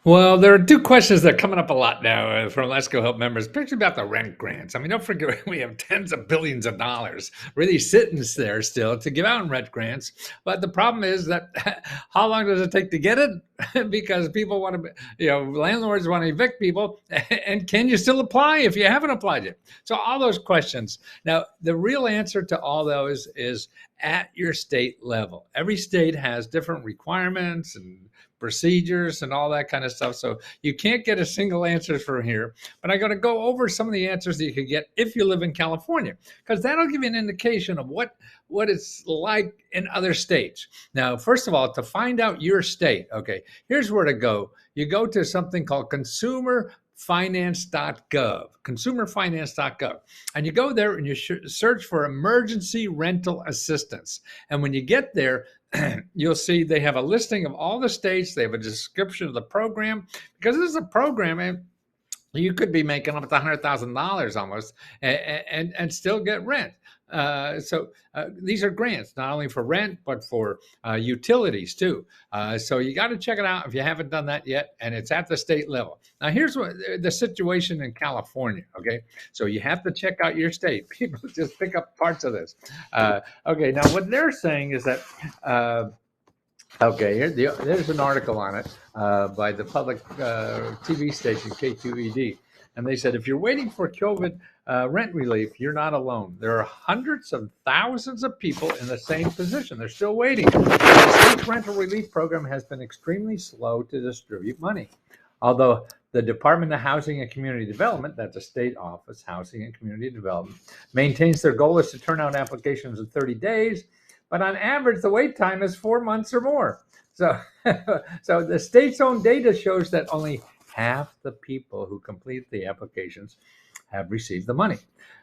Well, there are two questions that are coming up a lot now from Let's Go Help members, especially about the rent grants. I mean, don't forget we have tens of billions of dollars really sitting there still to give out in rent grants. But the problem is that how long does it take to get it? Because people want to, landlords want to evict people, and can you still apply if you haven't applied yet? So all those questions. Now, the real answer to all those is at your state level. Every state has different requirements and procedures and all that kind of stuff. So you can't get a single answer from here. But I'm going to go over some of the answers that you could get if you live in California, because that'll give you an indication of what it's like in other states. Now, first of all, to find out your state, okay, here's where to go. You go to something called consumerfinance.gov, and you go there and you search for emergency rental assistance. And when you get there, you'll see they have a listing of all the states. They have a description of the program, because this is a program, and you could be making up to $100,000 almost, and still get rent. So these are grants not only for rent but for utilities too. So you got to check it out if you haven't done that yet, and it's at the state level. Now here's what the situation in California. Okay, so you have to check out your state. People just pick up parts of this. Okay, now what they're saying is that. Okay, there's an article on it by the public TV station KQED. And they said, if you're waiting for COVID rent relief, you're not alone. There are hundreds of thousands of people in the same position. They're still waiting. The state's rental relief program has been extremely slow to distribute money. Although the Department of Housing and Community Development, that's a state office, Housing and Community Development, maintains their goal is to turn out applications in 30 days. But on average, the wait time is 4 months or more. So, so the state's own data shows that only half the people who complete the applications have received the money.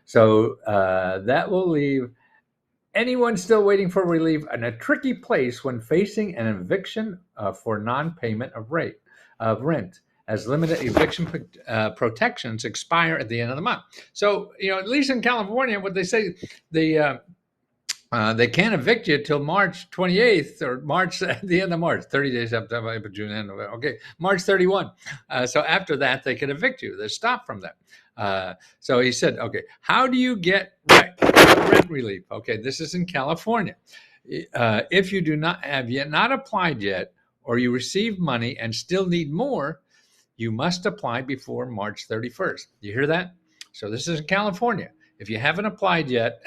So that will leave anyone still waiting for relief in a tricky place when facing an eviction for non-payment of rent, as limited eviction protections expire at the end of the month. So, at least in California, what they say, they can't evict you till March 28th or March at the end of March, 30 days September, April, June, end of okay, March 31. So after that, they can evict you. They're stopped from that. So he said, okay, how do you get rent relief? Okay, this is in California. If you do not have yet not applied yet, or you receive money and still need more, you must apply before March 31st. You hear that? So this is in California. If you haven't applied yet,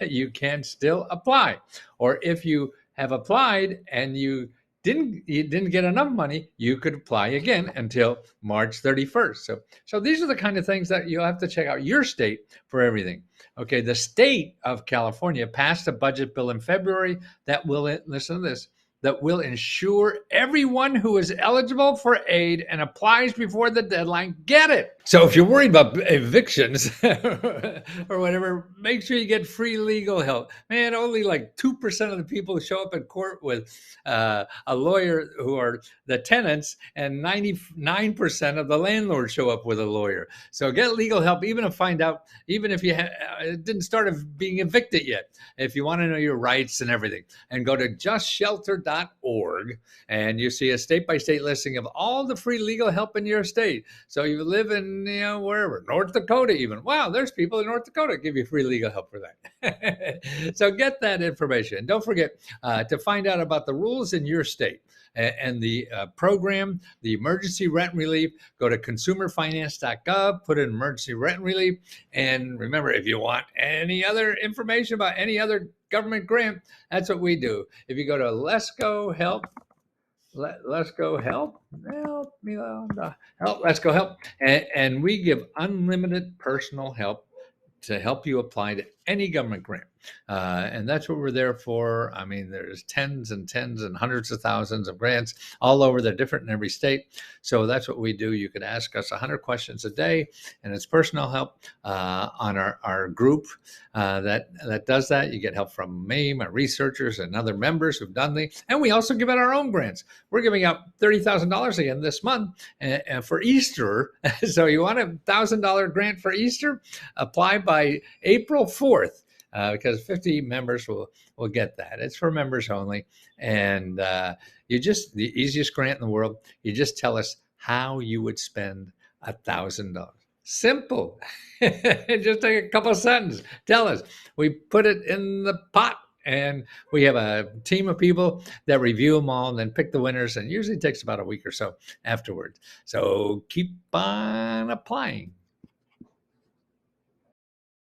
you can still apply. Or if you have applied and you didn't get enough money, you could apply again until March 31st. So these are the kind of things that you'll have to check out your state for everything. Okay, the state of California passed a budget bill in February that will, listen to this, that will ensure everyone who is eligible for aid and applies before the deadline get it. So if you're worried about evictions or whatever, make sure you get free legal help. Man, only like 2% of the people show up in court with a lawyer who are the tenants, and 99% of the landlords show up with a lawyer. So get legal help, even if you didn't start being evicted yet, if you want to know your rights and everything. And go to justshelter.org, and you see a state-by-state listing of all the free legal help in your state. So you live in, wherever, North Dakota even. Wow, there's people in North Dakota give you free legal help for that. So get that information. And don't forget to find out about the rules in your state and the program, the emergency rent relief. Go to consumerfinance.gov, put in emergency rent relief. And remember, if you want any other information about any other government grant, that's what we do. If you go to Let's Go Help, Let's Go Help, Let's Go Help, and we give unlimited personal help to help you apply to any government grant. And that's what we're there for. I mean, there's tens and hundreds of thousands of grants all over. They're different in every state. So that's what we do. You could ask us 100 questions a day, and it's personal help on our group that does that. You get help from me, my researchers, and other members who've done and we also give out our own grants. We're giving out $30,000 again this month and for Easter. So you want a $1,000 grant for Easter? Apply by April 4th. Because 50 members will get that. It's for members only. And the easiest grant in the world, you just tell us how you would spend $1,000. Simple. Just take a couple of sentences. Tell us. We put it in the pot, and we have a team of people that review them all and then pick the winners, and usually takes about a week or so afterwards. So keep on applying.